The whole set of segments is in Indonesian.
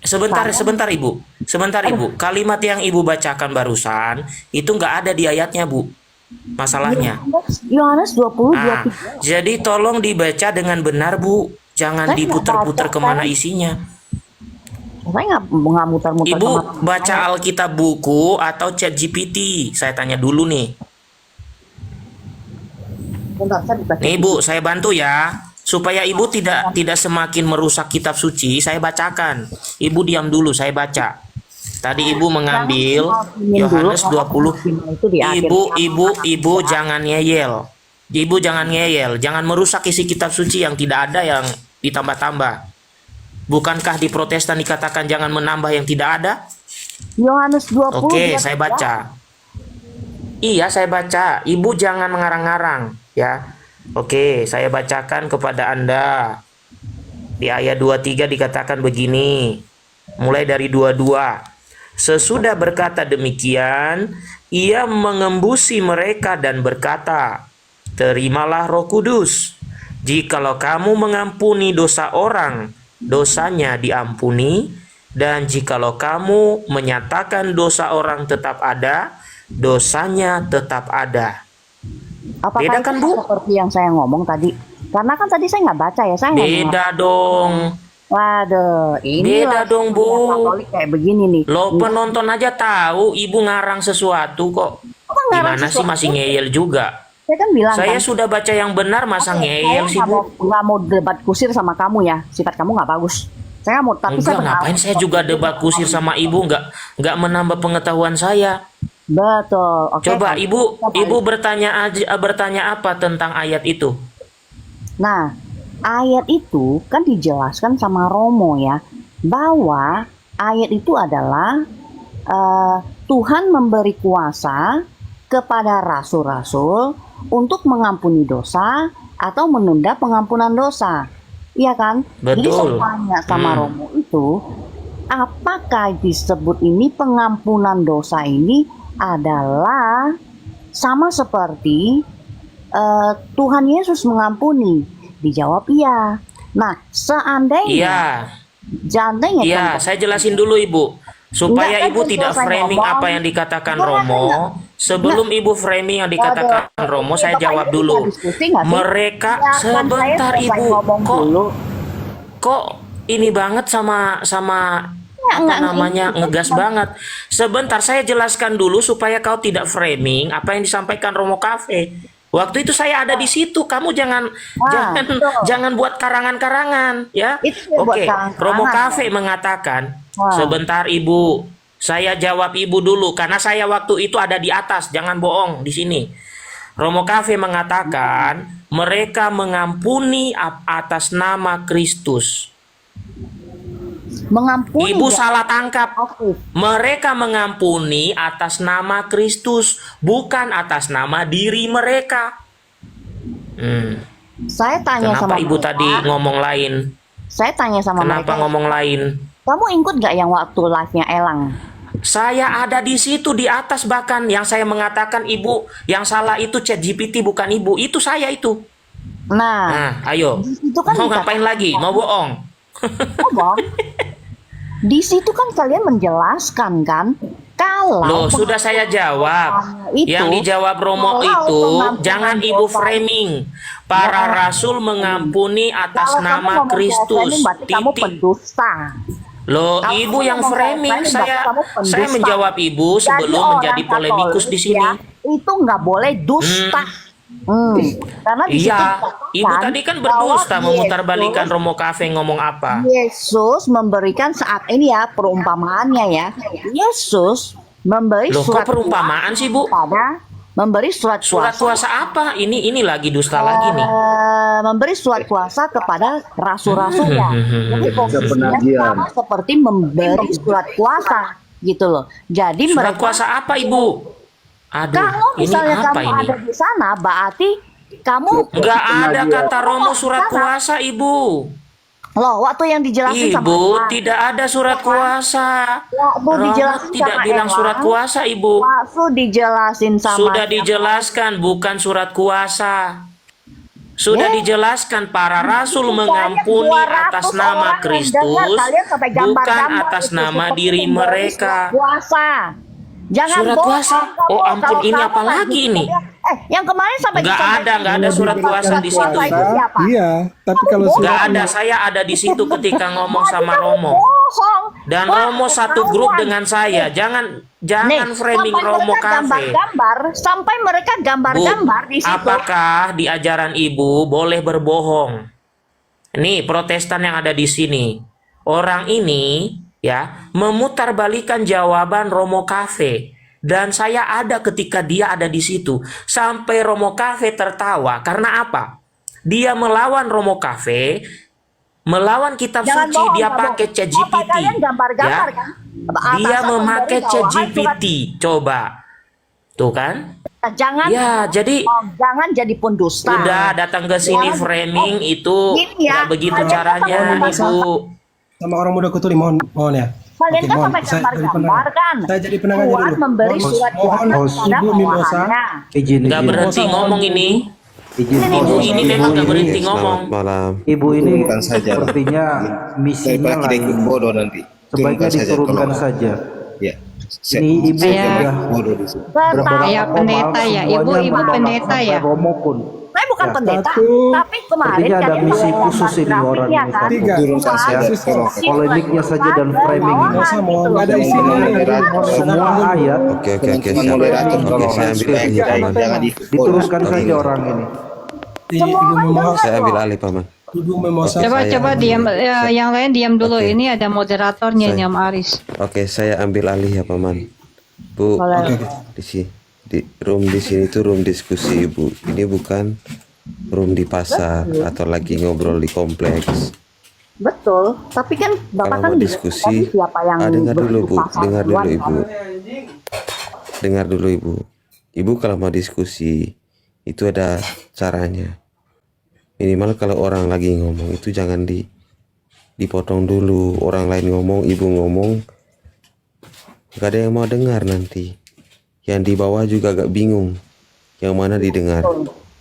Sebentar, Saya, sebentar Ibu. Sebentar aduh, Ibu. Kalimat yang Ibu bacakan barusan itu nggak ada di ayatnya, Bu. Masalahnya. Yohanes 20, Ah, 23. jadi tolong dibaca dengan benar, Bu. Jangan Saya nggak baca, diputer-puter kemana isinya. saya nggak muter-muter Ibu kemana-mana. baca Alkitab buku atau chat GPT? Saya tanya dulu nih. Bentar, saya dibaca Nih dulu. Bu, saya bantu ya. Supaya Ibu tidak semakin merusak kitab suci, saya bacakan. Ibu diam dulu, saya baca. Tadi Ibu Jangan mengambil dihakimin dulu Yohanes karena 20. penghakiman itu di akhir Ibu jangan ngeyel. Ibu jangan ngeyel, jangan merusak isi kitab suci yang tidak ada yang ditambah-tambah. Bukankah di Protestan dikatakan jangan menambah yang tidak ada? Yohanes 20, Oke, saya 23. baca. Iya, saya baca. Ibu jangan mengarang-ngarang, ya. Oke, saya bacakan kepada Anda. Di ayat 23 dikatakan begini. Mulai dari 22. Sesudah berkata demikian, ia mengembusi mereka dan berkata, terimalah Roh Kudus. Jikalau kamu mengampuni dosa orang, dosanya diampuni. Dan jikalau kamu menyatakan dosa orang tetap ada, dosanya tetap ada. Apakah Beda itu kan, Bu? seperti yang saya ngomong tadi? Karena kan tadi saya nggak baca ya, saya hanya. Beda dong. Waduh, inilah Beda dong, Bu. yang Katolik kayak begini nih. Lo penonton aja tahu ibu ngarang sesuatu kok. Apa ngarang Gimana sih sesuatu? masih ngeyel juga? Saya kan bilang kan, Saya sudah baca yang benar masa saya ngeyel sih, Bu? nggak mau debat kusir sama kamu ya. Sifat kamu nggak bagus. Saya nggak mau, tapi saya Enggak, berharap ngapain saya juga debat kusir sama ibu, enggak menambah pengetahuan saya. betul. Oke, Coba kalau ibu kita ibu balik. bertanya apa tentang ayat itu? Nah, ayat itu kan dijelaskan sama Romo ya, bahwa ayat itu adalah eh, Tuhan memberi kuasa kepada rasul-rasul untuk mengampuni dosa atau menunda pengampunan dosa. Iya kan? Jadi saya Betul. tanya sama Hmm. Romo itu, apakah disebut ini pengampunan dosa ini adalah sama seperti Tuhan Yesus mengampuni? Dijawab iya. Nah, Iya. seandainya Iya, contoh, saya jelasin dulu Ibu. enggak Supaya kan Ibu contoh tidak saya framing ngomong, apa yang dikatakan enggak, Romo. enggak, Sebelum Ibu framing yang waduh, dikatakan Romo, ini saya Bapak jawab ini bisa dulu. diskusi nggak sih? Mereka, Biarkan saya sebentar selesai Ibu. ngomong Kok dulu. kok ini banget sama sama apa Enggak, ini namanya kita ngegas cuma, banget. Sebentar saya jelaskan dulu supaya kau tidak framing apa yang disampaikan Romo Cafe. Waktu itu saya ada di situ. Kamu jangan nah, jangan betul. jangan buat karangan-karangan ya. Itu saya buat Oke, Romo karangan ya. Cafe mengatakan, Wah, sebentar Ibu. Saya jawab Ibu dulu karena saya waktu itu ada di atas. Jangan bohong di sini. Romo Cafe mengatakan mereka mengampuni atas nama Kristus. mengampuni Ibu dosa salah tangkap. aku. Mereka mengampuni atas nama Kristus, bukan atas nama diri mereka. Hmm. Saya tanya Kenapa sama Ibu tadi mereka, ngomong lain? saya tanya sama Kenapa mereka, ngomong lain? kamu ikut gak yang waktu live-nya Elang? Saya ada di situ di atas bahkan yang saya mengatakan Ibu yang salah itu ChatGPT bukan Ibu. Itu saya itu. Nah, Nah, ayo. itu kan Mau ngapain lagi? Mau bohong? ngomong. Di situ kan kalian menjelaskan kan, kalau Loh, sudah saya jawab. itu, Yang dijawab Romo kalau itu, pengampunan jangan Ibu dosa, framing. Para rasul mengampuni atas kalau kamu nama ngomong framing Kristus. berarti kamu Titik. pendusta. Loh, Kalau Ibu kamu yang ngomong framing. framing berarti kamu Saya pendusta. menjawab Ibu Jadi sebelum orang menjadi polemikus Katolik di sini. ya, itu nggak boleh dusta. Karena di situ Iya, Ibu dikatakan tadi kan bahwa berdusta memutarbalikkan Romo Cafe ngomong apa. Yesus memberikan saat ini ya perumpamaannya ya. Yesus memberi Loh, kok surat perumpamaan sih, Bu? kepada memberi surat Surat kuasa, kuasa apa? Ini lagi dusta lagi nih. memberi surat kuasa kepada rasul-rasulnya. Jadi posisinya penagihan. sama seperti memberi surat kuasa gitu loh. Jadi Surat mereka, kuasa apa, Ibu? Aduh, kalau ini misalnya apa kamu ini? ada di sana, berarti kamu Nggak ada Penagihan. kata Romo surat kuasa, Ibu. loh waktu yang dijelasin sama Ibu, Elang, tidak ada surat kuasa. waktu Romo dijelasin tidak sama bilang surat Elang, kuasa, Ibu. waktu dijelasin sama Sudah dijelaskan, bukan surat kuasa. Sudah dijelaskan para rasul mengampuni atas nama Kristus, bukan atas nama diri mereka. Puasa. Jangan Surat bohong, kuasa? kamu. Oh ampun, Kalau ini kamu apa lagi ini? yang kemarin sampai Nggak ada surat kuasa di situ. Siapa? Iya, tapi kalau bohong. Nggak surat ada, saya ada di situ ketika ngomong sama Kamu Romo. bohong. Dan Wah, Romo satu grup ketahuan. dengan saya. Jangan Nih, framing sampai Romo mereka Cafe. gambar-gambar, sampai mereka Bu, gambar-gambar di situ. apakah di ajaran Ibu boleh berbohong? Nih, Protestan yang ada di sini. Orang ini ya memutarbalikkan jawaban Romo Cafe. Dan saya ada ketika dia ada di situ. Sampai Romo Cafe tertawa. Karena apa? Dia melawan Romo Cafe, melawan kitab Jangan suci, bohong, dia kamu. pakai Apa ChatGPT. kalian gambar-gambar Ya. kan? Dia Atasan memakai memberi bawahan ChatGPT. Coba. Tuh kan? surat. Jangan Ya, jadi jangan jadi pendusta. udah datang ke sini framing itu Gini ya, nggak begitu kalian caranya, kan Ibu. sama orang muda Kutuli, mohon ya. Kalian Oke, kan mohon. sampai Saya jadi gambar-gambar penanya. kan? Saya jadi penanya Tuhan dulu. memberi Mohon, surat mohon, kuasa kepada Ibu Mimosa. bawahannya. Izin, Nggak izin. berhenti Mohon, ngomong mohon. ini. Izin. Ibu ini memang nggak berhenti ngomong. Selamat malam. Ibu ini Turunkan saja. sepertinya misinya Daripada kita ikut lain. bodoh nanti. Sebaiknya diturunkan tolong. saja. Ya. Ini ibu Saya- sudah bodoh di sini. berapa Saya lama pendeta ya, semuanya ibu menolak pendeta sampai ya. Romo pun. Saya bukan Ya, pendeta, satu. tapi kemarin Sepertinya ada kalian misi gambar khusus ini grafik orang ya ini. kan? Tiga. Turunkan saja. Tolong. Polemiknya saja dan framing ini. Masa mau gitu nggak ada loh. isinya nih. Semua ayat Oke Teman-teman siap. moderator, Oke tolong. saya ambil alih ya paman. Jangan ikut bodoh. diturunkan saja orang ini. Ibu Mimosa. Saya ambil alih paman. Ibu Mimosa. Coba diam, yang lain diam dulu. Oke. Ini ada moderatornya Saya- Nyam Aris. Oke saya ambil alih ya paman. Bu, Boleh. di sini di room di sini tuh room diskusi Ibu. Ini bukan room di pasar atau lagi ngobrol di kompleks. Betul, tapi kan Bapak Kalau kan mau bisa diskusi, tadi siapa yang dengar dulu Bu, berpasar dengar dulu duluan, Ibu. kan? Dengar dulu Ibu. Ibu kalau mau diskusi itu ada caranya. Minimal kalau orang lagi ngomong itu jangan dipotong dulu. Orang lain ngomong, Ibu ngomong, gak ada yang mau dengar nanti. Yang di bawah juga agak bingung yang mana didengar.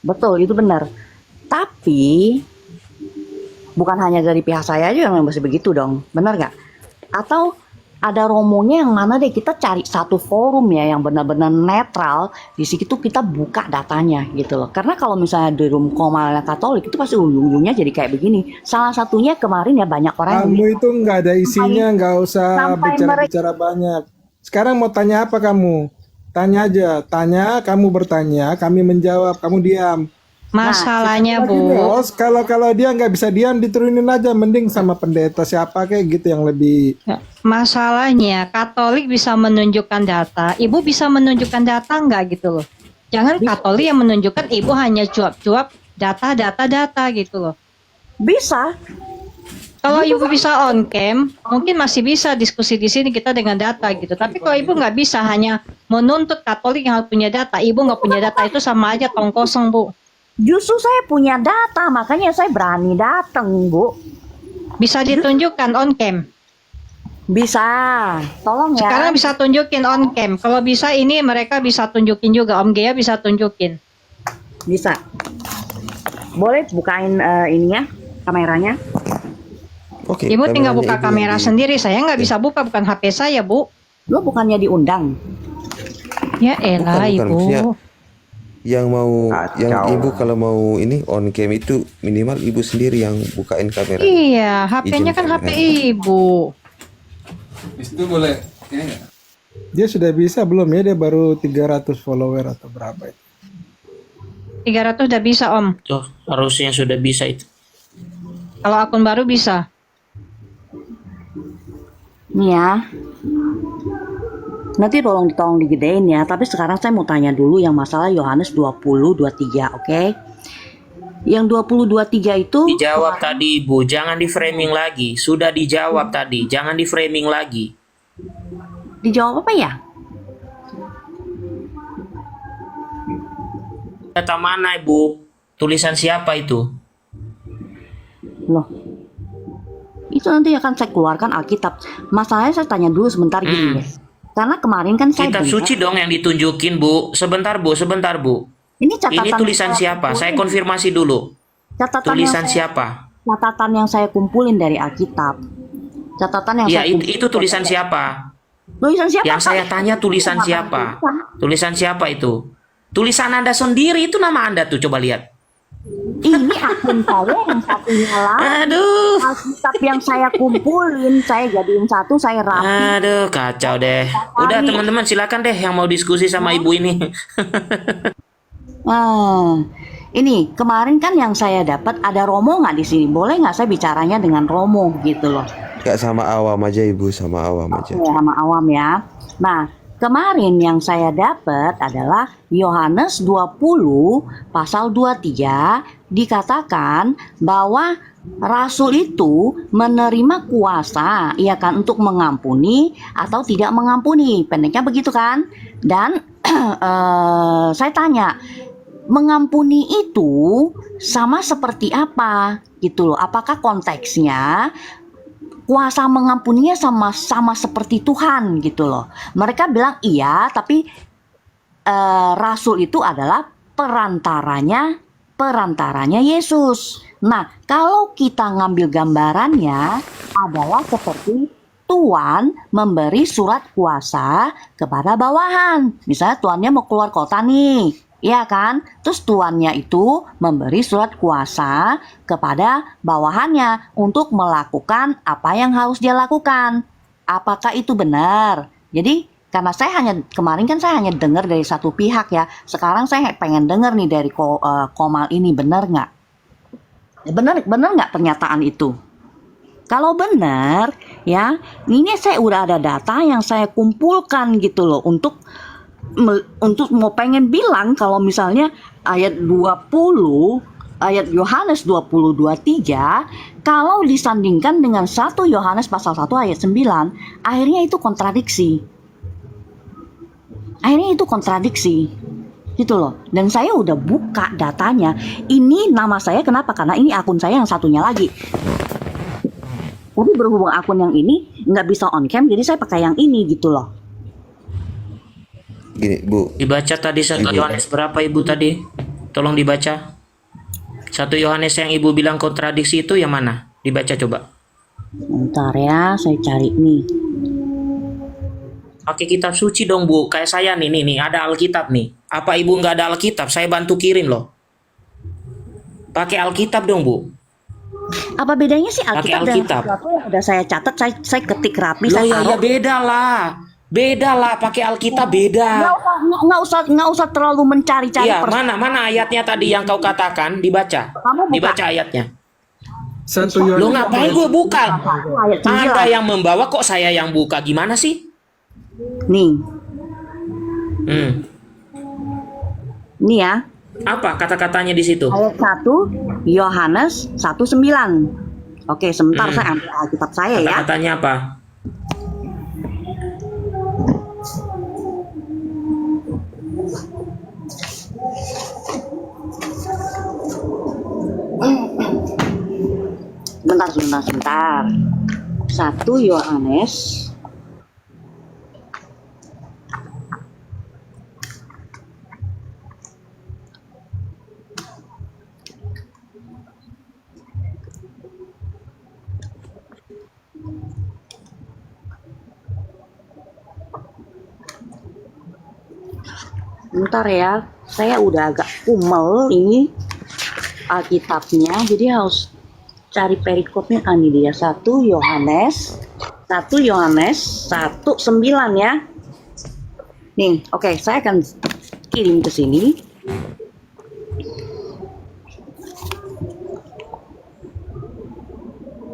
Betul, itu benar. Tapi bukan hanya dari pihak saya aja yang masih begitu dong, benar nggak? Atau ada romonya yang mana deh kita cari satu forum ya yang benar-benar netral, di situ kita buka datanya gitu loh. Karena kalau misalnya di room Komalnya Katolik itu pasti ujung-ujungnya jadi kayak begini. Salah satunya kemarin ya banyak orang yang Kamu itu nggak ada isinya, nggak usah sampai bicara-bicara banyak. Sekarang mau tanya apa kamu? Tanya aja, tanya, kamu bertanya, kami menjawab, kamu diam. Masalahnya Lagi Bu, bos, kalau dia nggak bisa diam, diturunin aja, mending sama pendeta siapa kayak gitu yang lebih. masalahnya Katolik bisa menunjukkan data, Ibu bisa menunjukkan data nggak gitu loh. Jangan Katolik yang menunjukkan, Ibu hanya cuap-cuap data gitu loh. bisa. Kalau Ibu bisa on cam, mungkin masih bisa diskusi di sini kita dengan data gitu. Tapi kalau Ibu nggak bisa, hanya menuntut Katolik yang harus punya data, Ibu nggak punya data, itu sama aja tong kosong Bu. Justru saya punya data, makanya saya berani datang, Bu. Bisa ditunjukkan on cam. Bisa, tolong ya. Sekarang bisa tunjukin on cam. Kalau bisa ini mereka bisa tunjukin juga. Om Gea bisa tunjukin. Bisa. Boleh bukain ininya, kameranya? Oke. Ibu tinggal kameranya buka Ibu kamera yang di- sendiri. Saya nggak bisa buka, bukan HP saya Bu. Lo bukannya diundang? Ya elah Bukan, Ibu. maksudnya yang mau yang Kacau. Ibu kalau mau ini on cam itu minimal Ibu sendiri yang bukain kamera. Iya, HP-nya Izin kan HP kamera. Ibu. Itu boleh ini nggak? Dia sudah bisa belum ya? Dia baru 300 follower atau berapa itu? 300 udah bisa Om. Tuh, harusnya sudah bisa itu. Kalau akun baru bisa. Nih ya. Nanti tolong digedein ya. Tapi sekarang saya mau tanya dulu yang masalah Yohanes 20:23, oke? Yang 20:23 itu Dijawab tadi Ibu, jangan di framing lagi. Sudah dijawab tadi, jangan di framing lagi. dijawab apa ya? Data mana Ibu? Tulisan siapa itu? Loh. Itu nanti akan saya keluarkan Alkitab. Masalahnya saya tanya dulu sebentar gini ya. Karena kemarin kan saya Kitab dengar- suci dong yang ditunjukin Bu. Sebentar Bu. Ini catatan Ini tulisan siapa? Saya konfirmasi dulu. Tulisan siapa? Catatan yang saya kumpulin dari Alkitab. Catatan yang Ya, saya kumpulin. itu tulisan siapa? Tulisan siapa? Yang saya tanya tulisan siapa? Tulisan siapa itu? Tulisan Anda sendiri, itu nama Anda tuh, coba lihat. Ini akun saya yang satunya lah. Aduh. Alkitab yang saya kumpulin, saya jadiin satu, saya rapi. Aduh, kacau deh. Udah teman-teman, silakan deh yang mau diskusi sama ibu ini. Nah, ini kemarin kan yang saya dapat ada Romo nggak di sini? Boleh nggak saya bicaranya dengan Romo gitu loh? Gak sama awam aja ibu, sama awam aja. Ya, sama awam ya. Nah, kemarin yang saya dapat adalah Yohanes 20 pasal 23 dikatakan bahwa rasul itu menerima kuasa ya kan untuk mengampuni atau tidak mengampuni. Pendeknya begitu kan? Dan saya tanya, mengampuni itu sama seperti apa gitu loh? Apakah konteksnya kuasa mengampuninya sama seperti Tuhan gitu loh? Mereka bilang iya, tapi rasul itu adalah perantaranya Yesus. Nah, kalau kita ngambil gambarannya adalah seperti Tuan memberi surat kuasa kepada bawahan. Misalnya tuannya mau keluar kota nih, iya kan? Terus tuannya itu memberi surat kuasa kepada bawahannya untuk melakukan apa yang harus dia lakukan. Apakah itu benar? Jadi karena kemarin kan saya hanya dengar dari satu pihak ya. Sekarang saya pengen dengar nih dari Komal ini, benar nggak? Benar nggak pernyataan itu? Kalau benar ya, ini saya udah ada data yang saya kumpulkan gitu loh untuk mau pengen bilang kalau misalnya ayat Yohanes 20:23 kalau disandingkan dengan 1 Yohanes pasal 1 ayat 9, akhirnya itu kontradiksi gitu loh. Dan saya udah buka datanya. Ini nama saya kenapa? Karena ini akun saya yang satunya lagi. Tapi berhubung akun yang ini nggak bisa on cam, jadi saya pakai yang ini gitu loh. Gini bu, Dibaca tadi 1 Yohanes berapa ibu tadi? Tolong dibaca. 1 Yohanes yang ibu bilang kontradiksi itu yang mana? Dibaca coba. Bentar ya, saya cari nih. Pakai kitab suci dong bu. Kayak saya nih ada Alkitab nih. Apa ibu nggak ada Alkitab? Saya bantu kirim loh. Pakai Alkitab dong bu. Apa bedanya sih Pakai Alkitab dengan Alkitab. sesuatu yang udah saya catat, saya ketik rapi, Loh saya ya taruh. beda lah. Pakai Alkitab beda. Nggak usah terlalu mencari-cari. Iya, mana ayatnya tadi yang kau katakan? Dibaca. Kamu buka. Dibaca ayatnya. 1 Lo Yohanes ngapain gue buka? Ayat 9. Anda yang membawa kok saya yang buka? Gimana sih? Nih ya. Apa kata-katanya di situ? Ayat 1 Yohanes 1:9. Oke, sebentar saya ambil Alkitab saya ya. Kata-katanya apa? Sebentar. 1 Yohanes Bentar ya, saya udah agak kumel ini Alkitabnya, jadi harus cari perikopnya. Ini dia 1 Yohanes 1:9 ya. Nih, oke, saya akan kirim ke sini.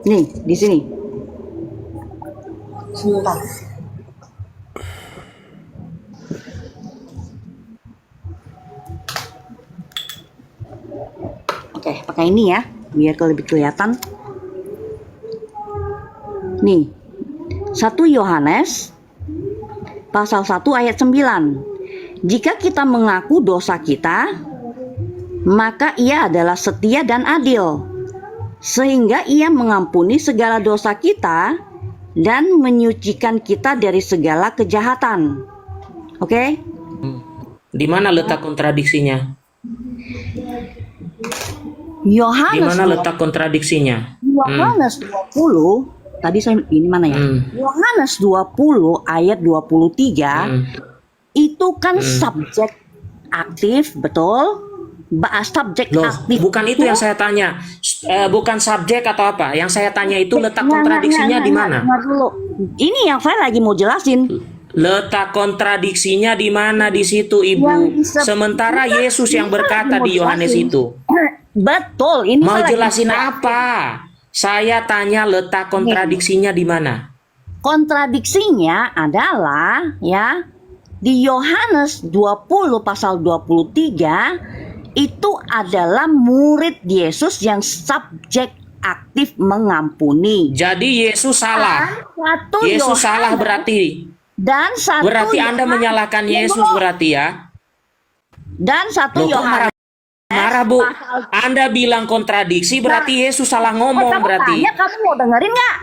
Nih, di sini. Sebentar. Oke, pakai ini ya, biar lebih kelihatan. Nih, 1 Yohanes pasal 1 ayat 9. Jika kita mengaku dosa kita, maka ia adalah setia dan adil, sehingga ia mengampuni segala dosa kita dan menyucikan kita dari segala kejahatan. Oke? Di mana letak kontradiksinya? Di Yohanes mana letak kontradiksinya? Yohanes 20, tadi saya ini mana ya? Yohanes 20 ayat 23 itu kan subjek aktif, betul? Subjek Loh, aktif bukan itu yang saya tanya. Bukan subjek atau apa. Yang saya tanya itu letak kontradiksinya di mana? Dengar dulu. Ini yang saya lagi mau jelasin. Letak kontradiksinya di mana di situ, Ibu? Sementara Yesus yang berkata di Yohanes itu. Betul, ini Mau saya lagi jelasin apa? Saya tanya letak kontradiksinya di mana? kontradiksinya adalah ya di Yohanes 20 pasal 23 itu adalah murid Yesus yang subjek aktif mengampuni. Jadi Yesus salah. Satu Yesus Yohanes salah berarti. dan satu Berarti Anda Yohanes- menyalahkan Yesus berarti ya? dan satu Loh, kok Yohanes. marah, Bu? Anda bilang kontradiksi berarti Yesus salah ngomong Kamu berarti. tanya, kamu mau dengerin nggak?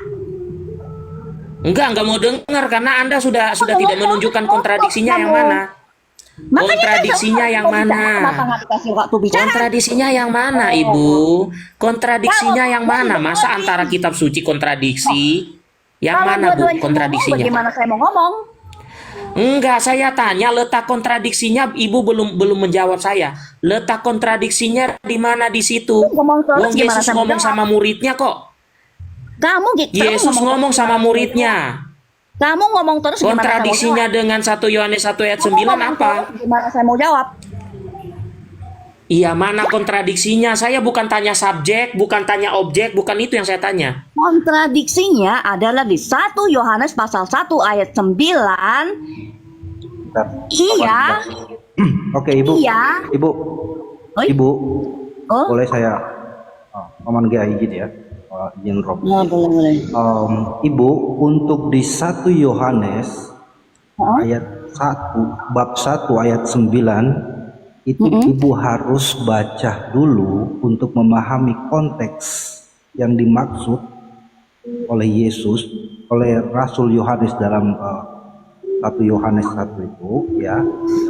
Enggak mau dengar karena Anda sudah tidak menunjukkan kontradiksinya yang mana. Makanya Kontradiksinya saya yang mau bicara, mana? kenapa nggak dikasih waktu bicara? Kontradiksinya yang mana, Ibu? Kontradiksinya yang mana? Masa antara kitab suci kontradiksi? Yang Kalau mana, Bu, dua-duanya ngomong, kontradiksinya? bagaimana saya mau ngomong? Enggak, saya tanya letak kontradiksinya, Ibu belum menjawab saya. Letak kontradiksinya di mana di situ? Ngomong terus, Wong gimana Yesus saya ngomong menjawab? sama muridnya kok. Yesus ngomong sama muridnya. Kamu ngomong terus, gimana saya mau Kontradiksinya jawab? dengan 1 Yohanes 1 ayat Kamu 9 ngomong apa? terus, gimana saya mau jawab? Iya, mana kontradiksinya? Saya bukan tanya subjek, bukan tanya objek, bukan itu yang saya tanya. Kontradiksinya adalah di 1 Yohanes pasal 1 ayat 9. Bentar. Iya. Oke, Ibu. Iya. Ibu. Oi. Ibu. Oh. Boleh saya Oman Gia izin ya. Izin Rob. Nah, boleh. Ibu, untuk di 1 Yohanes Oh. ayat 1 bab 1 ayat 9 itu Ibu harus baca dulu untuk memahami konteks yang dimaksud oleh Yesus, oleh Rasul Yohanes dalam 1 Yohanes 1 itu ya.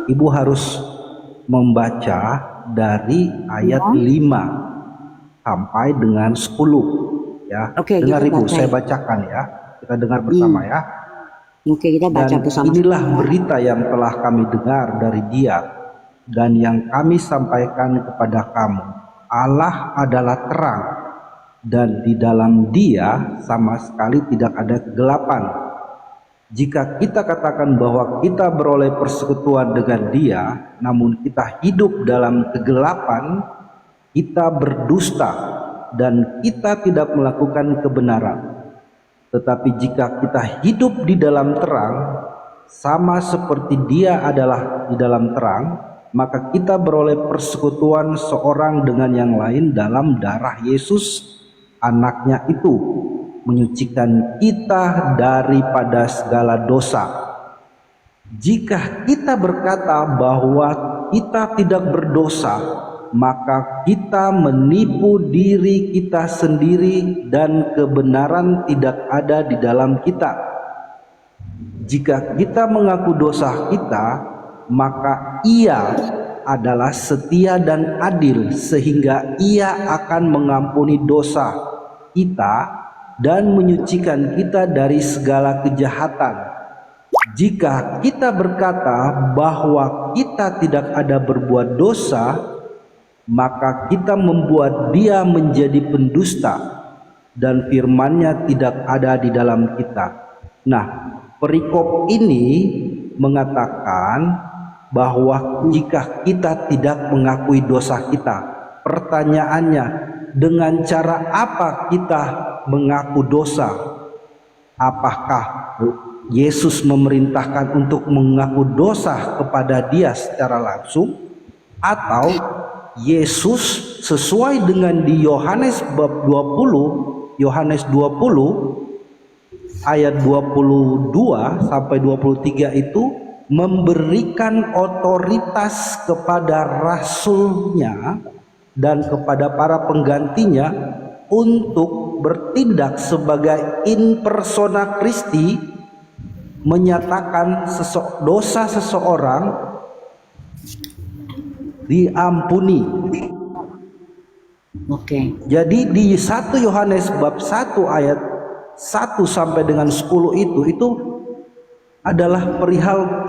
Ibu harus membaca dari ayat 5 sampai dengan 10 ya. Oke, Dengar kita Ibu, baca. saya bacakan ya. Kita dengar bersama ya. Oke, kita baca Dan bersama. inilah berita yang telah kami dengar dari Dia dan yang kami sampaikan kepada kamu. Allah adalah terang dan di dalam Dia sama sekali tidak ada kegelapan. Jika kita katakan bahwa kita beroleh persekutuan dengan Dia, namun kita hidup dalam kegelapan, kita berdusta dan kita tidak melakukan kebenaran. Tetapi jika kita hidup di dalam terang, sama seperti Dia adalah di dalam terang, maka kita beroleh persekutuan seorang dengan yang lain dalam darah Yesus, anaknya itu, menyucikan kita daripada segala dosa. Jika kita berkata bahwa kita tidak berdosa, maka kita menipu diri kita sendiri dan kebenaran tidak ada di dalam kita. Jika kita mengaku dosa kita, maka Ia adalah setia dan adil sehingga Ia akan mengampuni dosa kita dan menyucikan kita dari segala kejahatan. Jika kita berkata bahwa kita tidak ada berbuat dosa, maka kita membuat Dia menjadi pendusta dan firman-Nya tidak ada di dalam kita. Nah, perikop ini mengatakan bahwa jika kita tidak mengakui dosa kita, pertanyaannya, dengan cara apa kita mengaku dosa? Apakah Yesus memerintahkan untuk mengaku dosa kepada Dia secara langsung, atau Yesus sesuai dengan di Yohanes bab 20, Yohanes 20 ayat 22 sampai 23 itu memberikan otoritas kepada rasulnya dan kepada para penggantinya untuk bertindak sebagai in persona Christi, menyatakan dosa seseorang diampuni. Oke. Jadi di 1 Yohanes bab 1 ayat 1 sampai dengan 10 itu adalah perihal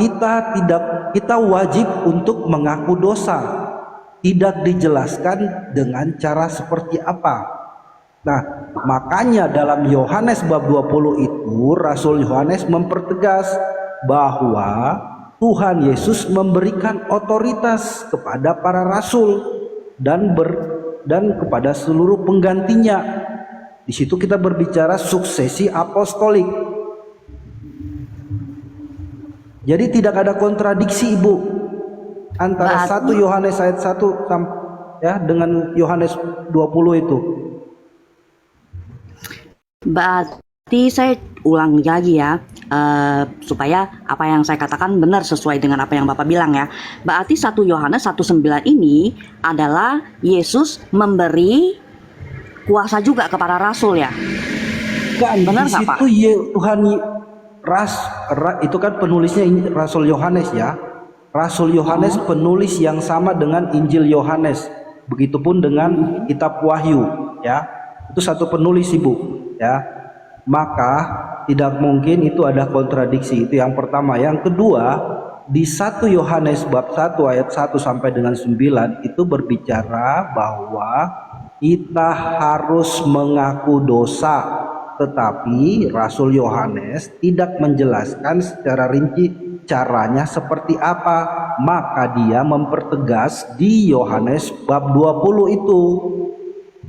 kita wajib untuk mengaku dosa. Tidak dijelaskan dengan cara seperti apa. Nah, makanya dalam Yohanes bab 20 itu Rasul Yohanes mempertegas bahwa Tuhan Yesus memberikan otoritas kepada para rasul dan kepada seluruh penggantinya. Di situ kita berbicara suksesi apostolik. Jadi tidak ada kontradiksi, Ibu, antara 1 Yohanes ayat 1 ya dengan Yohanes 20 itu. Berarti saya ulang lagi ya, supaya apa yang saya katakan benar sesuai dengan apa yang Bapak bilang ya. Berarti 1 Yohanes 1:9 ini adalah Yesus memberi kuasa juga kepada rasul ya. Kan Benar di nggak, Pak? situ Tuhan itu kan penulisnya Rasul Yohanes ya. Rasul Yohanes penulis yang sama dengan Injil Yohanes. Begitupun dengan kitab Wahyu ya. Itu satu penulis, Ibu, ya. Maka tidak mungkin itu ada kontradiksi. Itu yang pertama. Yang kedua, di 1 Yohanes bab 1 ayat 1 sampai dengan 9 itu berbicara bahwa kita harus mengaku dosa. Tetapi Rasul Yohanes tidak menjelaskan secara rinci caranya seperti apa. Maka dia mempertegas di Yohanes bab 20 itu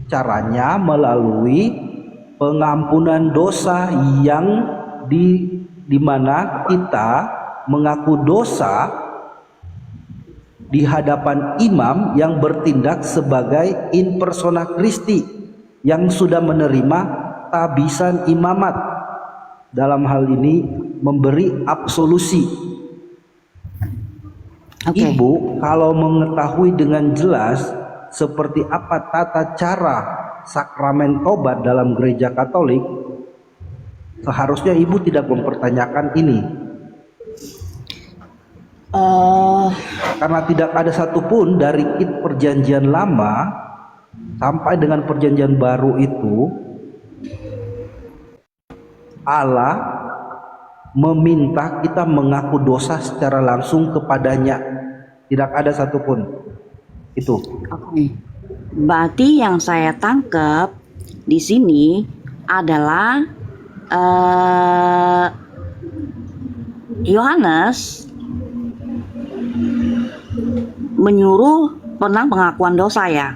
caranya melalui pengampunan dosa yang di mana kita mengaku dosa di hadapan imam yang bertindak sebagai in persona Christi yang sudah menerima tabisan imamat, dalam hal ini memberi absolusi. Ibu kalau mengetahui dengan jelas seperti apa tata cara sakramen tobat dalam gereja Katolik, seharusnya Ibu tidak mempertanyakan ini. Karena tidak ada satupun dari perjanjian lama sampai dengan perjanjian baru itu Allah meminta kita mengaku dosa secara langsung kepadanya. Tidak ada satupun itu. Oke. Berarti yang saya tangkap di sini adalah Yohanes menyuruh tentang pengakuan dosa ya.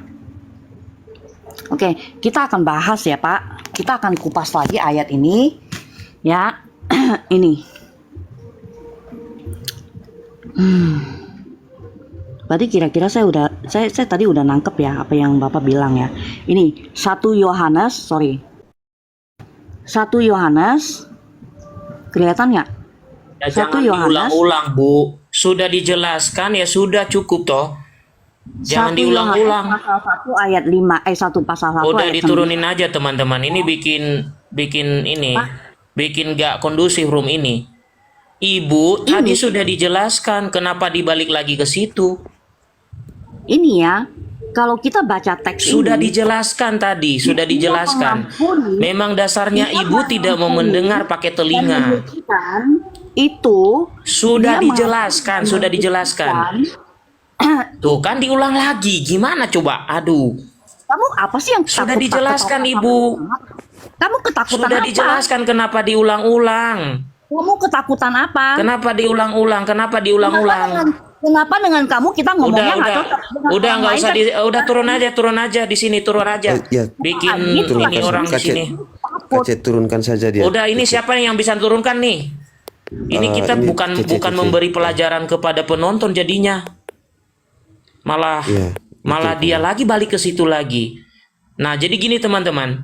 Oke, kita akan bahas ya, Pak. Kita akan kupas lagi ayat ini ya. Ini. Berarti kira-kira saya tadi udah nangkep ya apa yang Bapak bilang ya. Ini 1 Yohanes kelihatan nggak? Ya, jangan diulang-ulang, Bu. Sudah dijelaskan ya, sudah cukup toh. Jangan 1 diulang-ulang. Yohanes pasal 1 ayat 5 1 pasal 1 Udah ayat diturunin aja, teman-teman. Ini bikin gak kondusif room ini. Ibu tadi sudah dijelaskan, kenapa dibalik lagi ke situ? Ini ya, kalau kita baca teks Sudah ini, dijelaskan tadi, sudah dijelaskan. Memang dasarnya ibu tidak mau mendengar pakai telinga. itu Sudah dia dijelaskan, sudah dijelaskan. Tuh kan diulang lagi, gimana coba? Aduh. Kamu apa sih yang Sudah takut-takut dijelaskan, sama Ibu. Kamu ketakutan Sudah apa? dijelaskan kenapa diulang-ulang. Kamu ketakutan apa? Kenapa diulang-ulang? Kenapa diulang-ulang? Kenapa dengan kamu kita ngomongnya nggak cocok dengan Udah orang nggak lain usah kan? udah turun aja di sini, turun aja. Ya, Bikin gitu lah. ini orang di sini. Kacet turunkan saja dia. Udah, ini siapa yang bisa turunkan nih? Ini kita ini bukan Cece. memberi pelajaran kepada penonton jadinya. Malah Iya, malah betul. dia lagi balik ke situ lagi. Nah, jadi gini teman-teman.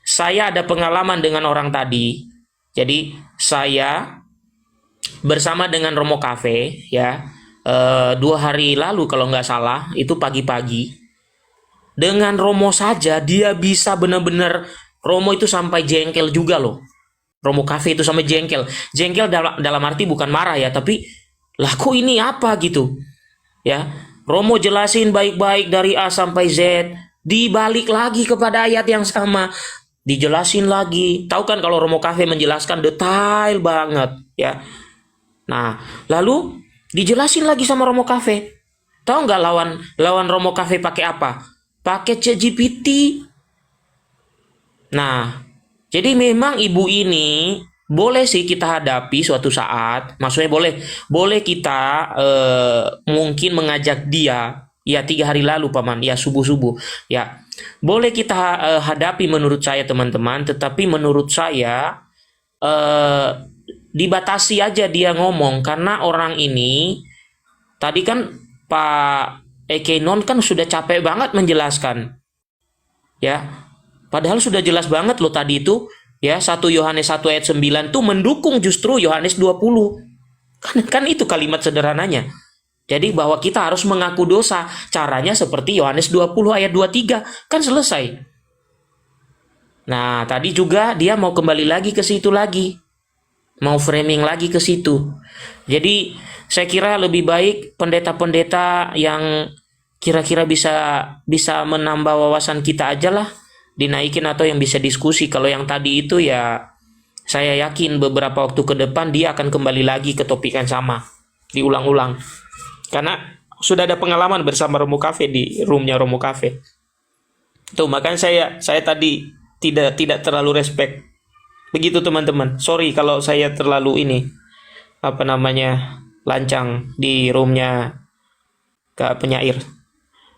Saya ada pengalaman dengan orang tadi. Jadi saya bersama dengan Romo Cafe ya. 2 hari lalu kalau nggak salah, itu pagi-pagi. Dengan Romo saja dia bisa benar-benar, Romo itu sampai jengkel juga loh. Romo Cafe itu sampai jengkel. Jengkel dalam arti bukan marah ya, tapi lah kok ini apa gitu. Ya, Romo jelasin baik-baik dari A sampai Z, dibalik lagi kepada ayat yang sama, dijelasin lagi. Tahu kan kalau Romo Cafe menjelaskan detail banget ya. Nah, lalu dijelasin lagi sama Romo Cafe. Tahu nggak lawan Romo Cafe pakai apa? Pakai ChatGPT. Nah, jadi memang ibu ini boleh sih kita hadapi suatu saat. Maksudnya boleh kita mungkin mengajak dia. Ya 3 hari lalu paman. Ya subuh-subuh. Ya boleh kita hadapi menurut saya teman-teman. Tetapi menurut saya dibatasi aja dia ngomong. Karena orang ini tadi kan Pak Ekenon kan sudah capek banget menjelaskan. Ya, padahal sudah jelas banget loh tadi itu. Ya, 1 Yohanes 1 ayat 9 tuh mendukung justru Yohanes 20. Kan itu kalimat sederhananya. Jadi bahwa kita harus mengaku dosa. Caranya seperti Yohanes 20 ayat 23. Kan selesai. Nah, tadi juga dia mau kembali lagi ke situ lagi. Mau framing lagi ke situ. Jadi saya kira lebih baik pendeta-pendeta yang kira-kira bisa menambah wawasan kita aja lah dinaikin atau yang bisa diskusi. Kalau yang tadi itu ya saya yakin beberapa waktu ke depan dia akan kembali lagi ke topik yang sama, diulang-ulang. Karena sudah ada pengalaman bersama Romo Cafe di roomnya Romo Cafe. Tuh makanya saya tadi tidak terlalu respect. Begitu teman-teman. Sorry kalau saya terlalu lancang di roomnya ke penyair.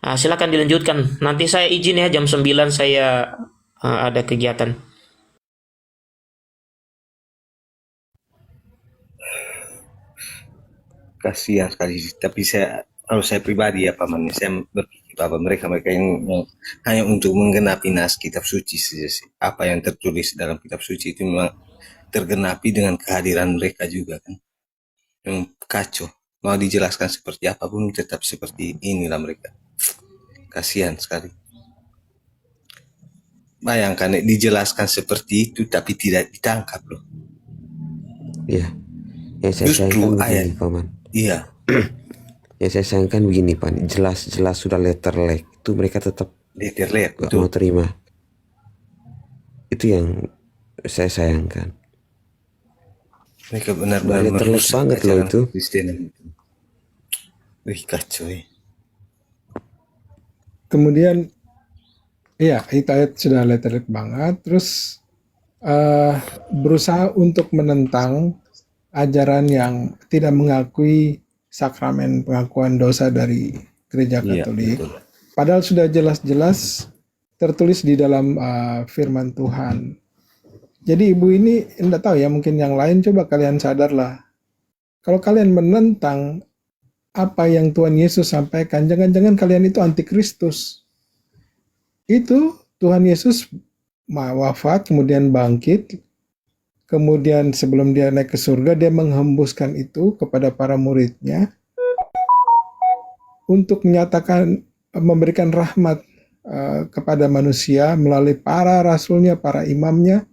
Nah, silakan dilanjutkan. Nanti saya izin ya jam 9 saya ada kegiatan. Kasihan sekali, tapi kalau saya pribadi ya paman, saya berpikir bahwa mereka yang hanya untuk menggenapi nas kitab suci saja sih. Apa yang tertulis dalam kitab suci itu memang tergenapi dengan kehadiran mereka juga kan. Yang kacau, mau dijelaskan seperti apapun tetap seperti inilah mereka. Kasihan sekali. Bayangkan dijelaskan seperti itu tapi tidak ditangkap loh. Iya. Yang saya Justru sayangkan ayat begini, Paman. Iya, Yang saya sayangkan begini, Pak. Jelas-jelas sudah letter leg. Itu mereka tetap dia terlihat gak betul. mau terima. Itu yang saya sayangkan. Mereka benar-benar Sudah letter leg merusak banget loh ajaran itu. Kristen. Wih kacau ya. Kemudian iya itu ayat sudah letterlik banget. Terus berusaha untuk menentang ajaran yang tidak mengakui sakramen pengakuan dosa dari gereja Iya, Katolik. betul. Padahal sudah jelas-jelas tertulis di dalam firman Tuhan. Jadi ibu ini enggak tahu ya, mungkin yang lain coba kalian sadarlah. Kalau kalian menentang apa yang Tuhan Yesus sampaikan, jangan-jangan kalian itu antikristus. Itu Tuhan Yesus wafat, kemudian bangkit, kemudian sebelum dia naik ke surga, dia menghembuskan itu kepada para muridnya untuk menyatakan, memberikan rahmat kepada manusia melalui para rasulnya, para imamnya,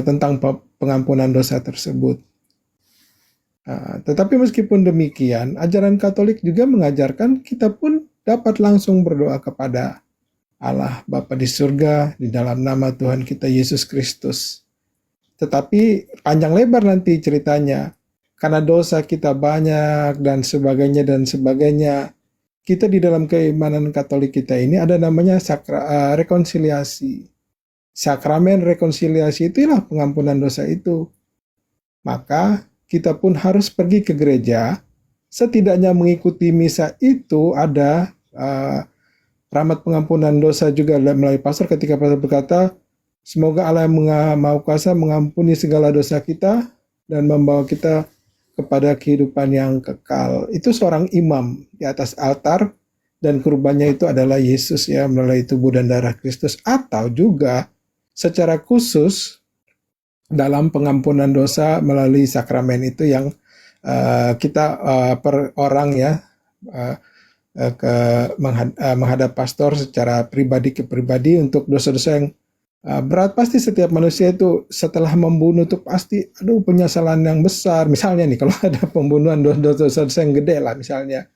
tentang pengampunan dosa tersebut. Tetapi meskipun demikian, ajaran Katolik juga mengajarkan kita pun dapat langsung berdoa kepada Allah Bapa di surga di dalam nama Tuhan kita Yesus Kristus. Tetapi panjang lebar nanti ceritanya, karena dosa kita banyak dan sebagainya. Kita di dalam keimanan Katolik kita ini ada namanya rekonsiliasi. Sakramen rekonsiliasi itulah pengampunan dosa itu. Maka kita pun harus pergi ke gereja, setidaknya mengikuti misa itu ada rahmat pengampunan dosa juga melalui pastor ketika pastor berkata, semoga Allah yang Maha Kuasa mengampuni segala dosa kita dan membawa kita kepada kehidupan yang kekal. Itu seorang imam di atas altar dan kurbannya itu adalah Yesus ya, melalui tubuh dan darah Kristus. Atau juga secara khusus dalam pengampunan dosa melalui sakramen itu yang kita per orang ya menghadap pastor secara pribadi ke pribadi untuk dosa-dosa yang berat. Pasti setiap manusia itu setelah membunuh itu pasti penyesalan yang besar. Misalnya nih kalau ada pembunuhan dosa-dosa yang gede lah misalnya,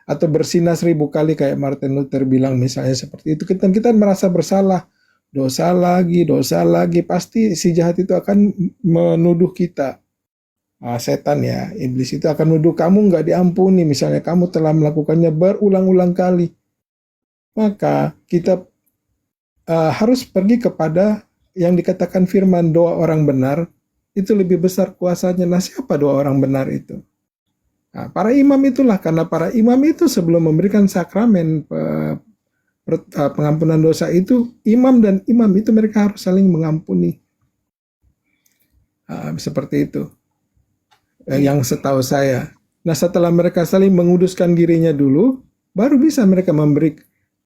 atau bersinah 1000 kali kayak Martin Luther bilang misalnya seperti itu, kita merasa bersalah, dosa lagi, pasti si jahat itu akan menuduh kita. Setan ya, iblis itu akan menuduh kamu nggak diampuni, misalnya kamu telah melakukannya berulang-ulang kali. Maka kita harus pergi kepada yang dikatakan firman, doa orang benar itu lebih besar kuasanya. Nah, siapa doa orang benar itu? Nah, para imam itulah, karena para imam itu sebelum memberikan sakramen pengampunan dosa itu, imam dan imam itu mereka harus saling mengampuni. Seperti itu. Yang setahu saya. Nah, setelah mereka saling menguduskan dirinya dulu, baru bisa mereka memberi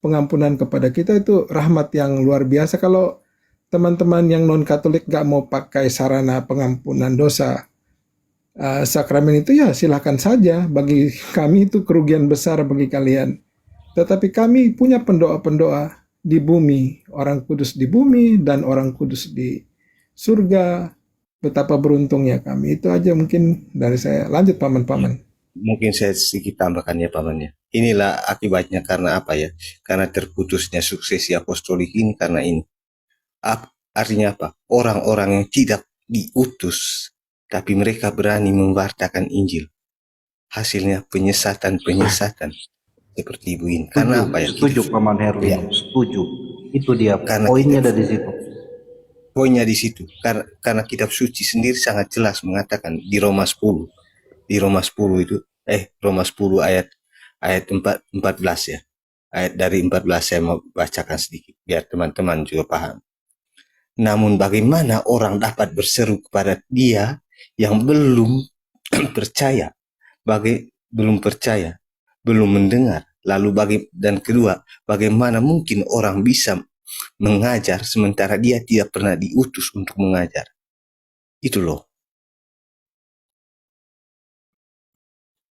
pengampunan kepada kita. Itu rahmat yang luar biasa. Kalau teman-teman yang non-Katolik gak mau pakai sarana pengampunan dosa, sakramen itu ya silakan saja. Bagi kami itu kerugian besar bagi kalian. Tetapi kami punya pendoa-pendoa di bumi, orang kudus di bumi dan orang kudus di surga. Betapa beruntungnya kami. Itu aja mungkin dari saya. Lanjut paman-paman. Mungkin saya sedikit tambahkan ya Paman ya. Inilah akibatnya karena apa ya? Karena terputusnya suksesi apostolik ini karena ini. Artinya apa? Orang-orang yang tidak diutus, tapi mereka berani memwartakan Injil. Hasilnya penyesatan seperti Ibu ini. Karena apa ya? Setuju Paman Herwin, Ya. setuju. Itu dia Karena poinnya dari situ. Poinnya di situ. Karena kitab suci sendiri sangat jelas mengatakan di Roma 10. Di Roma 10 itu Roma 10 ayat 14 ya. Ayat dari 14 saya mau bacakan sedikit biar teman-teman juga paham. Namun bagaimana orang dapat berseru kepada Dia yang belum percaya, belum mendengar. Lalu dan kedua, bagaimana mungkin orang bisa mengajar sementara dia tidak pernah diutus untuk mengajar? Itu loh.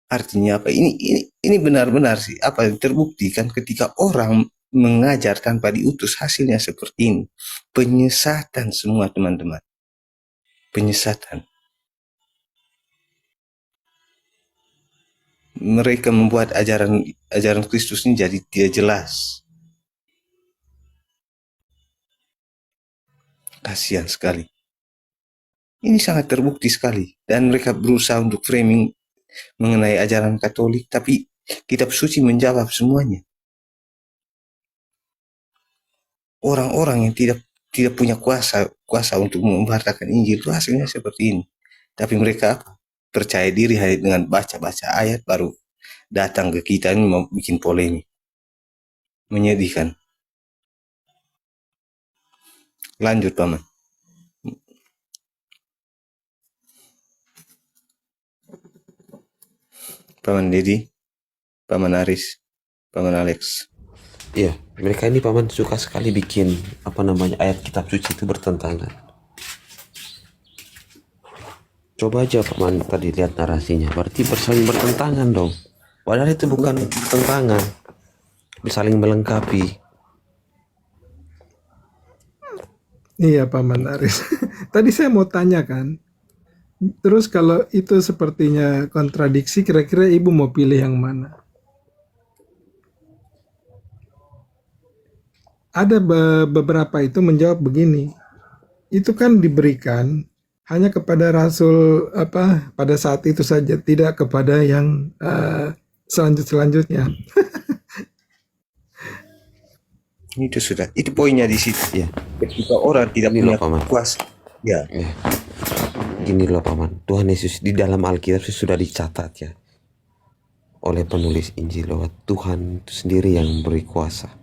Artinya apa? Ini benar-benar sih apa yang terbukti kan ketika orang mengajar tanpa diutus, hasilnya seperti ini. Penyesatan semua teman-teman. Penyesatan. Mereka membuat ajaran Kristus ini jadi tidak jelas. Kasihan sekali. Ini sangat terbukti sekali. Dan mereka berusaha untuk framing mengenai ajaran Katolik, tapi kitab suci menjawab semuanya. Orang-orang yang tidak punya kuasa untuk memberitakan Injil itu hasilnya seperti ini. Tapi mereka percaya diri hanya dengan baca-baca ayat baru datang ke kita ini mau bikin polemik. Menyedihkan. Lanjut Paman. Paman Dedi, Paman Aris, Paman Alex. Iya, mereka ini paman suka sekali bikin ayat kitab suci itu bertentangan. Coba aja paman tadi lihat narasinya, berarti saling bertentangan dong. Padahal itu bukan bertentangan, saling melengkapi. Iya Paman Aris. Tadi saya mau tanya kan. Terus kalau itu sepertinya kontradiksi, kira-kira Ibu mau pilih yang mana? Ada beberapa itu menjawab begini. Itu kan diberikan hanya kepada rasul pada saat itu saja, tidak kepada yang selanjutnya. Itu sudah, itu poinnya di situ ya. Ketika orang tidak Ini punya loh, Paman. kuasa, ya. Gini loh paman, Tuhan Yesus di dalam Alkitab sudah dicatat ya oleh penulis Injil bahwa Tuhan itu sendiri yang memberi kuasa.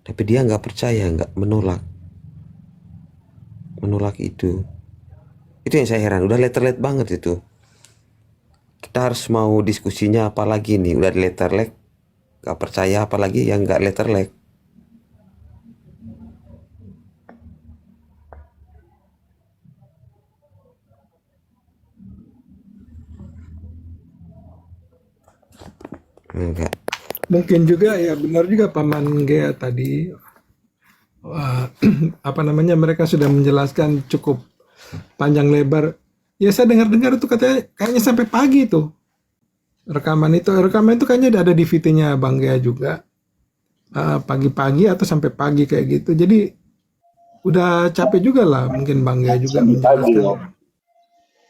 Tapi dia nggak percaya, nggak menolak itu. Itu yang saya heran, udah letterlet banget itu. Kita harus mau diskusinya apalagi nih, udah letterlet, nggak percaya apalagi yang nggak letterlet. Enggak. Mungkin juga ya benar juga Paman Gea tadi. Mereka sudah menjelaskan cukup panjang lebar. Ya saya dengar-dengar itu katanya kayaknya sampai pagi tuh. Rekaman itu kayaknya ada di VT-nya Bang Gea juga. Pagi-pagi atau sampai pagi kayak gitu. Jadi udah capek juga lah mungkin Bang Gea juga Sampai pagi, menjelaskan. Om.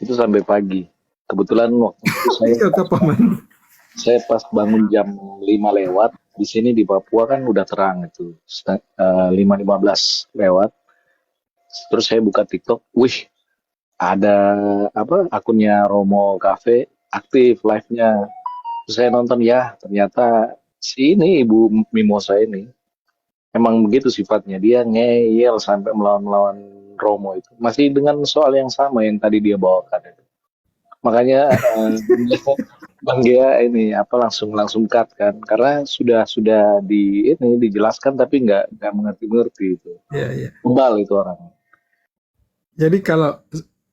Itu sampai pagi. Kebetulan waktu itu Iya Kak Paman. saya pas bangun jam 5 lewat. Di sini di Papua kan udah terang itu. 5.15 lewat. Terus saya buka TikTok. Wih, ada apa akunnya Romo Cafe aktif live-nya. Terus saya nonton, ya ternyata si ini Ibu Mimosa ini emang begitu sifatnya, dia ngeyel sampai melawan-melawan Romo itu masih dengan soal yang sama yang tadi dia bawakan itu. Makanya Bang Gea ini apa langsung cut kan, karena sudah dijelaskan tapi nggak mengerti itu. Iya, iya. Kebal itu orang. Jadi kalau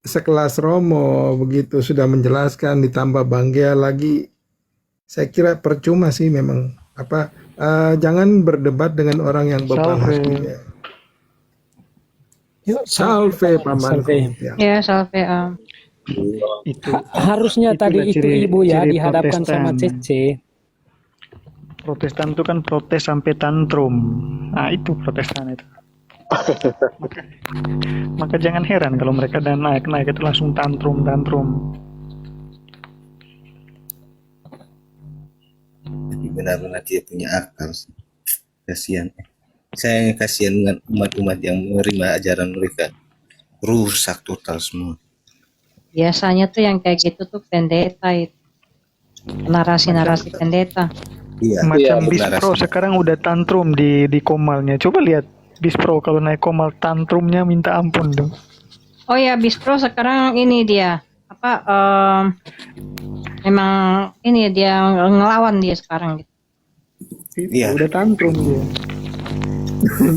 sekelas Romo begitu sudah menjelaskan ditambah Bang Gea lagi, saya kira percuma sih memang. Jangan berdebat dengan orang yang berbahasa. Salve Paman. Ya. Ya, Salve. Itu harusnya tadi itu Ibu ya dihadapkan sama Cece. Protestan itu kan protes sampai tantrum. Nah itu Protestan itu. Maka jangan heran kalau mereka dan naik itu langsung tantrum. Tapi benar-benar dia punya akal. Kasihan. Saya kasihan dengan umat-umat yang menerima ajaran mereka. Rusak total semua. Biasanya tuh yang kayak gitu tuh pendeta itu. Narasi-narasi pendeta. Iya. Macam iya, Bispro narasi. sekarang udah tantrum di komalnya. Coba lihat Bispro kalau naik komal tantrumnya minta ampun dong. Oh ya, Bispro sekarang ini dia memang ini dia ngelawan dia sekarang gitu. Iya. Udah tantrum dia.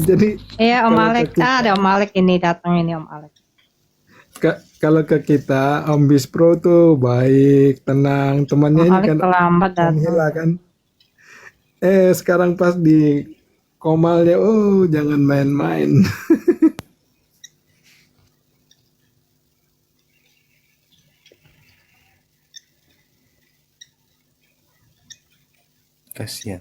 Jadi Iya, Om Kalau Alek. kita- Ada Om Alek ini datang ini Om Alek. kalau ke kita Om Bispro tuh baik, tenang, temannya Om ini Alek kan terlambat Om datang. Hila kan. Sekarang pas di komalnya, jangan main-main. Kasihan.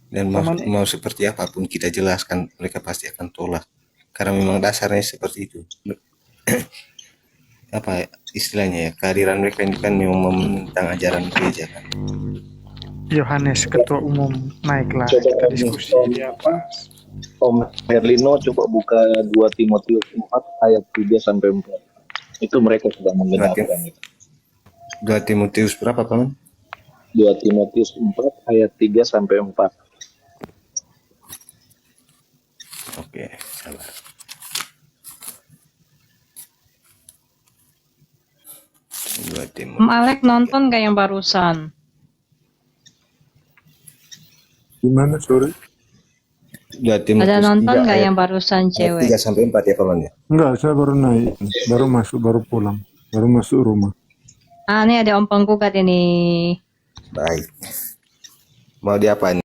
Dan mau seperti apapun kita jelaskan, mereka pasti akan tolak. Karena memang dasarnya seperti itu. Apa istilahnya ya, kehadiran mereka ini kan memang menentang ajaran gereja kan. Yohanes ketua umum naiklah kita diskusi dia apa. Om Herlino coba buka 2 Timotius 4 ayat 3 sampai 4. Itu mereka sudah membenarkan itu. 2 Timotius berapa Paman? 2 Timotius 4 ayat 3 sampai 4. Oke, sabar. Om Alek nonton gak yang barusan? Gimana, sorry? 2 Timotius Ada nonton 3 gak ayat yang barusan cewek? 3 sampai 4 ya Paman ya? Enggak, saya baru naik, baru masuk, baru pulang, baru masuk rumah. Ah, ini ada Om Penggugat ini. Baik. Mau diapain?